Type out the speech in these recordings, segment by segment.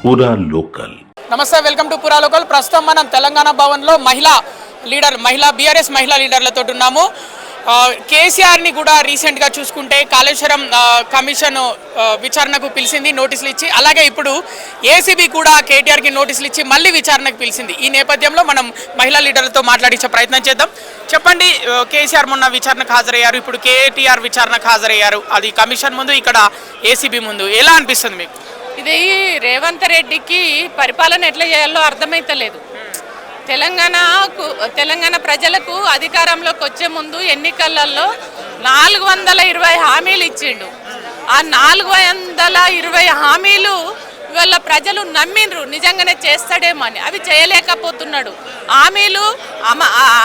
పూరా లోకల్. నమస్తే, welcome to పూరా లోకల్. ప్రస్తుతం మనం తెలంగాణ భవన్లో బీఆర్ఎస్ మహిళా లీడర్లతో ఉన్నాము. కేసీఆర్ని కూడా రీసెంట్గా చూసుకుంటే కాళేశ్వరం కమిషన్ విచారణకు పిలిచింది, నోటీసులు ఇచ్చి. అలాగే ఇప్పుడు ఏసీబీ కూడా కేటీఆర్కి నోటీసులు ఇచ్చి మళ్ళీ విచారణకు పిలిచింది. ఈ నేపథ్యంలో మనం మహిళా లీడర్లతో మాట్లాడించే ప్రయత్నం చేద్దాం. చెప్పండి, కేసీఆర్ మొన్న విచారణకు హాజరయ్యారు, ఇప్పుడు కేటీఆర్ విచారణకు హాజరయ్యారు. అది కమిషన్ ముందు, ఇక్కడ ఏసీబీ ముందు. ఎలా అనిపిస్తుంది మీకు? ఇది రేవంత్ రెడ్డికి పరిపాలన ఎట్లా చేయాలో అర్థమైతలేదు. తెలంగాణ ప్రజలకు అధికారంలోకి వచ్చే ముందు ఎన్నికలలో 420 హామీలు ఇచ్చిండు. ఆ 420 హామీలు ఇవాళ ప్రజలు నమ్మిండ్రు నిజంగానే చేస్తాడేమో అని. అవి చేయలేకపోతున్నాడు. హామీలు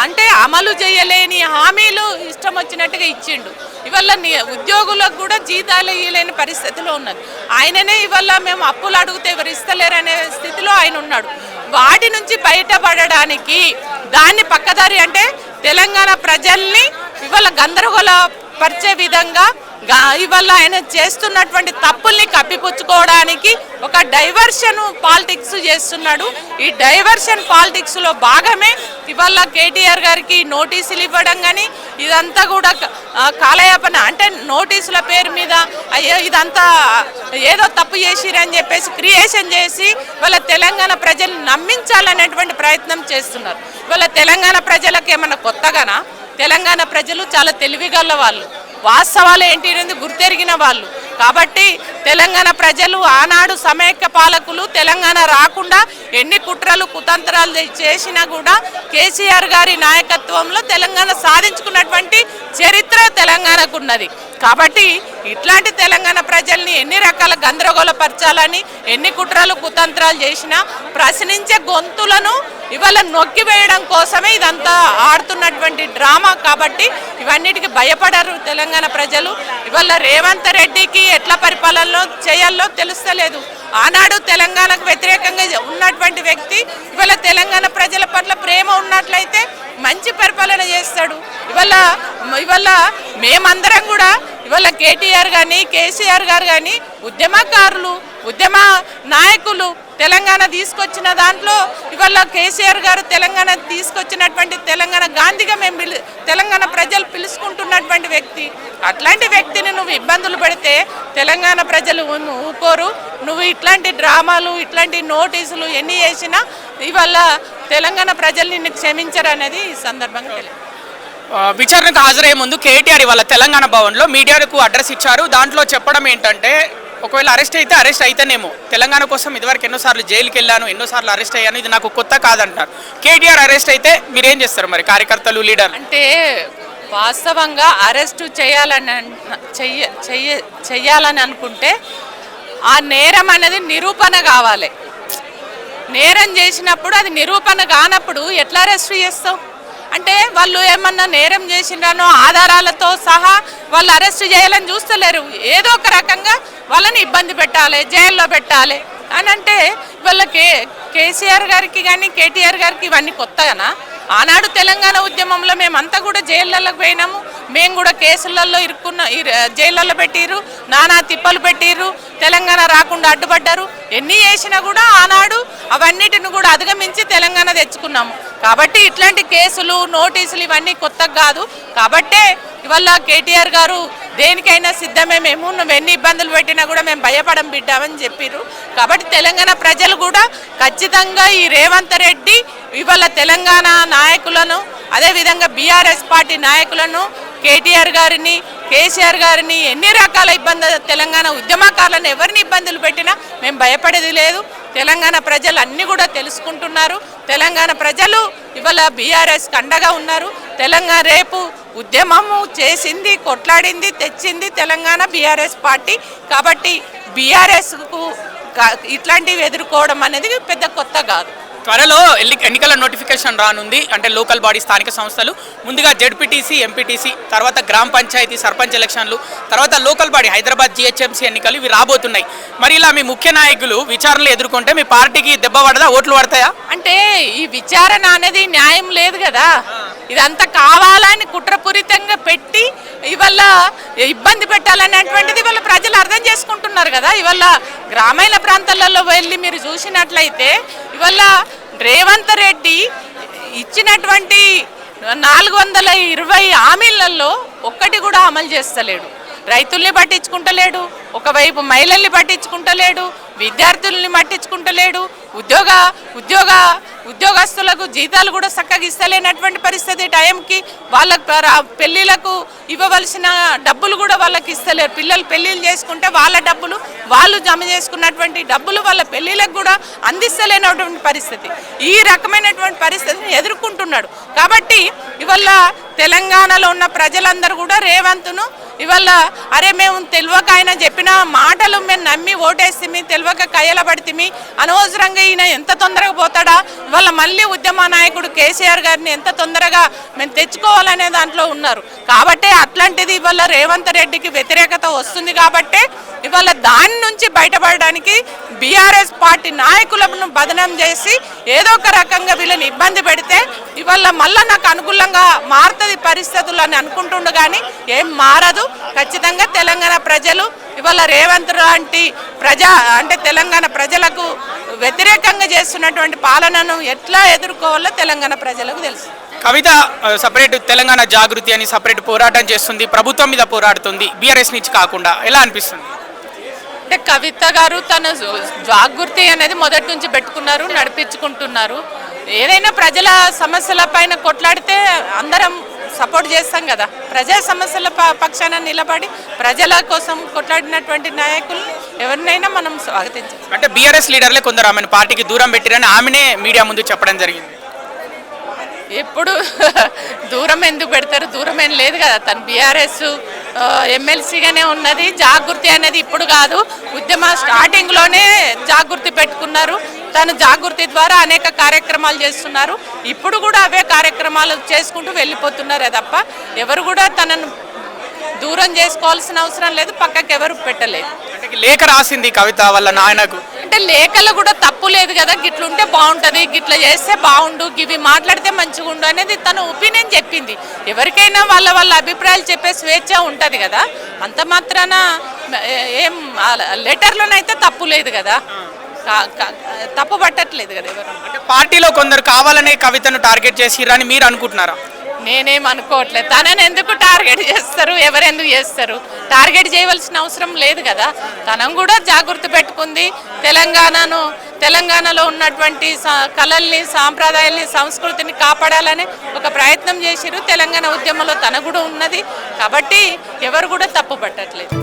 అంటే అమలు చేయలేని హామీలు ఇష్టం వచ్చినట్టుగా ఇచ్చిండు. ఇవాళ ఉద్యోగులకు కూడా జీతాలు ఇవ్వలేని పరిస్థితిలో ఉన్నది. ఆయననే ఇవాళ మేము అప్పులు అడిగితే ఎవరు ఇస్తలేరనే స్థితిలో ఆయన ఉన్నాడు. వాటి నుంచి బయటపడడానికి దాన్ని పక్కదారి అంటే తెలంగాణ ప్రజల్ని ఇవాళ గందరగోళపరిచే విధంగా ఇవాళ ఆయన చేస్తున్నటువంటి తప్పుల్ని కప్పిపుచ్చుకోవడానికి ఒక డైవర్షన్ పాలిటిక్స్ చేస్తున్నాడు. ఈ డైవర్షన్ పాలిటిక్స్లో భాగమే ఇవాళ కేటీఆర్ గారికి నోటీసులు ఇవ్వడం. కానీ ఇదంతా కూడా కాలయాపన అంటే నోటీసుల పేరు మీద అయ్యో ఇదంతా ఏదో తప్పు చేసిరని చెప్పేసి క్రియేషన్ చేసి వాళ్ళ తెలంగాణ ప్రజల్ని నమ్మించాలనేటువంటి ప్రయత్నం చేస్తున్నారు. ఇవాళ తెలంగాణ ప్రజలకు ఏమన్నా కొత్తగానా? తెలంగాణ ప్రజలు చాలా తెలివిగల వాళ్ళు, వాస్తవాలు ఏంటి అనేది గుర్తెరిగిన వాళ్ళు. కాబట్టి తెలంగాణ ప్రజలు ఆనాడు సమైక్య పాలకులు తెలంగాణ రాకుండా ఎన్ని కుట్రలు కుతంత్రాలు చేసినా కూడా కేసీఆర్ గారి నాయకత్వంలో తెలంగాణ సాధించుకున్నటువంటి చరిత్ర తెలంగాణకు ఉన్నది. కాబట్టి ఇట్లాంటి తెలంగాణ ప్రజల్ని ఎన్ని రకాల గందరగోళపరచాలని ఎన్ని కుట్రలు కుతంత్రాలు చేసినా ప్రశ్నించే గొంతులను ఇవాళ నొక్కివేయడం కోసమే ఇదంతా ఆడుతున్నటువంటి డ్రామా. కాబట్టి ఇవన్నిటికీ భయపడరు తెలంగాణ ప్రజలు. ఇవాళ రేవంత్ రెడ్డికి ఎట్లా పరిపాలనలో చేయాలో తెలుస్తలేదు. ఆనాడు తెలంగాణకు వ్యతిరేకంగా ఉన్నటువంటి వ్యక్తి ఇవాళ తెలంగాణ ప్రజల పట్ల ప్రేమ ఉన్నట్లయితే మంచి పరిపాలన చేస్తాడు. ఇవాళ మేమందరం కూడా ఇవాళ కేటీఆర్ కానీ కేసీఆర్ గారు కానీ ఉద్యమకారులు, ఉద్యమ నాయకులు. తెలంగాణ తీసుకొచ్చిన దాంట్లో ఇవాళ కేసీఆర్ గారు తెలంగాణ తీసుకొచ్చినటువంటి తెలంగాణ గాంధీగా మేము తెలంగాణ ప్రజలు పిలుచుకుంటున్నటువంటి వ్యక్తి. అట్లాంటి వ్యక్తిని నువ్వు ఇబ్బందులు పెడితే తెలంగాణ ప్రజలు ఊరుకోరు. నువ్వు ఇట్లాంటి డ్రామాలు ఇట్లాంటి నోటీసులు ఎన్ని చేసినా ఇవాళ తెలంగాణ ప్రజలు నిన్ను క్షమించరు అనేది ఈ సందర్భంగా తెలియదు. విచారణకు హాజరయ్యే ముందు కేటీఆర్ ఇవాళ తెలంగాణ భవన్లో మీడియాకు అడ్రస్ ఇచ్చారు. దాంట్లో చెప్పడం ఏంటంటే, ఒకవేళ అరెస్ట్ అయితేనేమో తెలంగాణ కోసం ఇదివరకు ఎన్నోసార్లు జైలుకి వెళ్ళాను, ఎన్నోసార్లు అరెస్ట్ అయ్యాను, ఇది నాకు కొత్త కాదంటారు. కేటీఆర్ అరెస్ట్ అయితే మీరేం చేస్తారు మరి? కార్యకర్తలు, లీడర్ అంటే వాస్తవంగా అరెస్టు చెయ్యాలని అనుకుంటే ఆ నేరం అనేది నిరూపణ కావాలి. నేరం చేసినప్పుడు అది నిరూపణ కానప్పుడు ఎట్లా అరెస్ట్ చేస్తావు? అంటే వాళ్ళు ఏమన్నా నేరం చేసినానో ఆధారాలతో సహా వాళ్ళు అరెస్ట్ చేయాలని చూస్తలేరు. ఏదో ఒక రకంగా వాళ్ళని ఇబ్బంది పెట్టాలి, జైల్లో పెట్టాలి అని అంటే వాళ్ళ కేసీఆర్ గారికి కానీ కేటీఆర్ గారికి ఇవన్నీ కొత్తగానా? ఆనాడు తెలంగాణ ఉద్యమంలో మేమంతా కూడా జైళ్ళలోకి పోయినాము. మేము కూడా కేసులలో జైళ్ళల్లో పెట్టిర్రు, నానా తిప్పలు పెట్టిర్రు, తెలంగాణ రాకుండా అడ్డుపడ్డారు. ఎన్ని చేసినా కూడా ఆనాడు అవన్నిటిని కూడా అధిగమించి తెలంగాణ తెచ్చుకున్నాము. కాబట్టి ఇట్లాంటి కేసులు, నోటీసులు ఇవన్నీ కొత్త కాదు. కాబట్టే ఇవాళ కేటీఆర్ గారు దేనికైనా సిద్ధమే, మేము నువ్వు ఎన్ని ఇబ్బందులు పెట్టినా కూడా మేము భయపడం బిడ్డామని చెప్పిర్రు. కాబట్టి తెలంగాణ ప్రజలు కూడా ఖచ్చితంగా ఈ రేవంత్ రెడ్డి ఇవాళ తెలంగాణ నాయకులను, అదేవిధంగా బీఆర్ఎస్ పార్టీ నాయకులను, కేటీఆర్ గారిని, కేసీఆర్ గారిని ఎన్ని రకాల ఇబ్బందులు, తెలంగాణ ఉద్యమకారులను ఎవరిని ఇబ్బందులు పెట్టినా మేము భయపడేది లేదు. తెలంగాణ ప్రజలు అన్నీ కూడా తెలుసుకుంటున్నారు. తెలంగాణ ప్రజలు ఇవాళ బీఆర్ఎస్కి అండగా ఉన్నారు. తెలంగాణ రేపు ఉద్యమము చేసింది, కొట్లాడింది, తెచ్చింది తెలంగాణ బీఆర్ఎస్ పార్టీ. కాబట్టి బీఆర్ఎస్కు ఇట్లాంటివి ఎదుర్కోవడం అనేది పెద్ద కొత్త కాదు. త్వరలో ఎన్నికల నోటిఫికేషన్ రానుంది. అంటే లోకల్ బాడీ, స్థానిక సంస్థలు, ముందుగా జెడ్పీటీసీ, ఎంపీటీసీ, తర్వాత గ్రామ పంచాయతీ సర్పంచ్ ఎలక్షన్లు, తర్వాత లోకల్ బాడీ హైదరాబాద్ జిహెచ్ఎంసీ ఎన్నికలు, ఇవి రాబోతున్నాయి. మరి ఇలా మీ ముఖ్య నాయకులు విచారణలు ఎదుర్కొంటే మీ పార్టీకి దెబ్బ పడదా? ఓట్లు పడతాయా? అంటే ఈ విచారణ అనేది న్యాయం లేదు కదా. ఇదంతా కావాలని కుట్రపూరితంగా పెట్టి ఇవాళ ఇబ్బంది పెట్టాలనేటువంటిది ఇవాళ ప్రజలు అర్థం చేసుకుంటున్నారు కదా. ఇవాళ గ్రామీణ ప్రాంతాలలో వెళ్ళి మీరు చూసినట్లయితే ఇవాళ రేవంత్ రెడ్డి ఇచ్చినటువంటి 420 హామీలలో ఒక్కటి కూడా అమలు చేస్తలేడు. రైతుల్ని పట్టించుకుంటలేడు, ఒకవైపు మహిళల్ని పట్టించుకుంటలేడు, విద్యార్థుల్ని పట్టించుకుంటలేడు, ఉద్యోగస్తులకు జీతాలు కూడా చక్కగా ఇస్తలేనటువంటి పరిస్థితి. టైంకి వాళ్ళ పెళ్ళిళ్ళకు ఇవ్వవలసిన డబ్బులు కూడా వాళ్ళకి ఇస్తలేరు. పిల్లలు పెళ్ళిళ్ళు చేసుకుంటే వాళ్ళ డబ్బులు వాళ్ళు జమ చేసుకున్నటువంటి డబ్బులు వాళ్ళ పెళ్ళిళ్ళకు కూడా అందిస్తలేనటువంటి పరిస్థితి. ఈ రకమైనటువంటి పరిస్థితిని ఎదుర్కొంటున్నాడు. కాబట్టి ఇవాళ తెలంగాణలో ఉన్న ప్రజలందరూ కూడా రేవంత్ను ఇవాళ అరే మేము తెలియక ఆయన చెప్పిన మాటలు మేము నమ్మి ఓటేస్తే తెలియక కయ్యలబడితే అనవసరంగా ఈయన ఎంత తొందరగా పోతాడా, ఇవాళ మళ్ళీ ఉద్యమ నాయకుడు కేసీఆర్ గారిని ఎంత తొందరగా మేము తెచ్చుకోవాలనే దాంట్లో ఉన్నారు. కాబట్టి అట్లాంటిది ఇవాళ రేవంత్ రెడ్డికి వ్యతిరేకత వస్తుంది. కాబట్టి ఇవాళ దాని నుంచి బయటపడడానికి బీఆర్ఎస్ పార్టీ నాయకులను బదనం చేసి ఏదో ఒక రకంగా వీళ్ళని ఇబ్బంది పెడితే ఇవాళ మళ్ళీ నాకు అనుకూలంగా మారుతుంది పరిస్థితులు అని అనుకుంటుండు. కానీ ఏం మారదు. ఖచ్చితంగా తెలంగాణ ప్రజలు ఇవాళ రేవంత్ లాంటి అంటే తెలంగాణ ప్రజలకు వ్యతిరేకంగా చేస్తున్నటువంటి పాలనను ఎట్లా ఎదుర్కోవాలో తెలంగాణ ప్రజలకు తెలుసు. కవిత సపరేట్ తెలంగాణ జాగృతి అని సపరేట్ పోరాటం చేస్తుంది, ప్రభుత్వం మీద పోరాడుతుంది, బీఆర్ఎస్ నుంచి కాకుండా. ఎలా అనిపిస్తుంది? అంటే కవిత గారు తన జాగృతి అనేది మొదటి నుంచి పెట్టుకున్నారు, నడిపించుకుంటున్నారు. ఏదైనా ప్రజల సమస్యల పైన కొట్లాడితే అందరం సపోర్ట్ చేస్తాం కదా. ప్రజా సమస్యల పక్షాన నిలబడి ప్రజల కోసం కొట్లాడినటువంటి నాయకుల్ని ఎవరినైనా మనం స్వాగతించాలి. అంటే బీఆర్ఎస్ లీడర్లే కొందరు ఆమెను పార్టీకి దూరం పెట్టిరని ఆమెనే మీడియా ముందు చెప్పడం జరిగింది. ఎప్పుడు దూరం ఎందుకు పెడతారు? దూరం ఏం లేదు కదా. తను బీఆర్ఎస్ ఎమ్మెల్సీగానే ఉన్నది. జాగృతి అనేది ఇప్పుడు కాదు, ఉద్యమ స్టార్టింగ్లోనే జాగృతి పెట్టుకున్నారు. తను జాగృతి ద్వారా అనేక కార్యక్రమాలు చేస్తున్నారు. ఇప్పుడు కూడా అవే కార్యక్రమాలు చేసుకుంటూ వెళ్ళిపోతున్నారే తప్ప ఎవరు కూడా తనను దూరం చేసుకోవాల్సిన అవసరం లేదు, పక్కకి ఎవరు పెట్టలేదు. అంటే లేఖ రాసింది కవిత వాళ్ళ నాయనకు. అంటే లేఖలు కూడా తప్పు లేదు కదా. గిట్లుంటే బాగుంటుంది, గిట్ల చేస్తే బాగుండు, ఇవి మాట్లాడితే మంచిగా ఉండు అనేది తన ఒపీనియన్ చెప్పింది. ఎవరికైనా వాళ్ళ అభిప్రాయాలు చెప్పే స్వేచ్ఛ ఉంటుంది కదా. అంత మాత్రాన ఏం లెటర్లోనైతే తప్పు లేదు కదా, తప్పు పట్టట్లేదు కదా ఎవరు. అంటే పార్టీలో కొందరు కావాలనే కవితను టార్గెట్ చేసిరని మీరు అనుకుంటున్నారా? నేనేం అనుకోవట్లేదు. తనని ఎందుకు టార్గెట్ చేస్తారు, ఎవరెందుకు చేస్తారు? టార్గెట్ చేయవలసిన అవసరం లేదు కదా. తనం కూడా జాగృతి పెట్టుకుంది. తెలంగాణలో ఉన్నటువంటి కళల్ని, సాంప్రదాయాల్ని, సంస్కృతిని కాపాడాలని ఒక ప్రయత్నం చేసిరు. తెలంగాణ ఉద్యమంలో తన కూడా ఉన్నది. కాబట్టి ఎవరు కూడా తప్పు పట్టట్లేదు.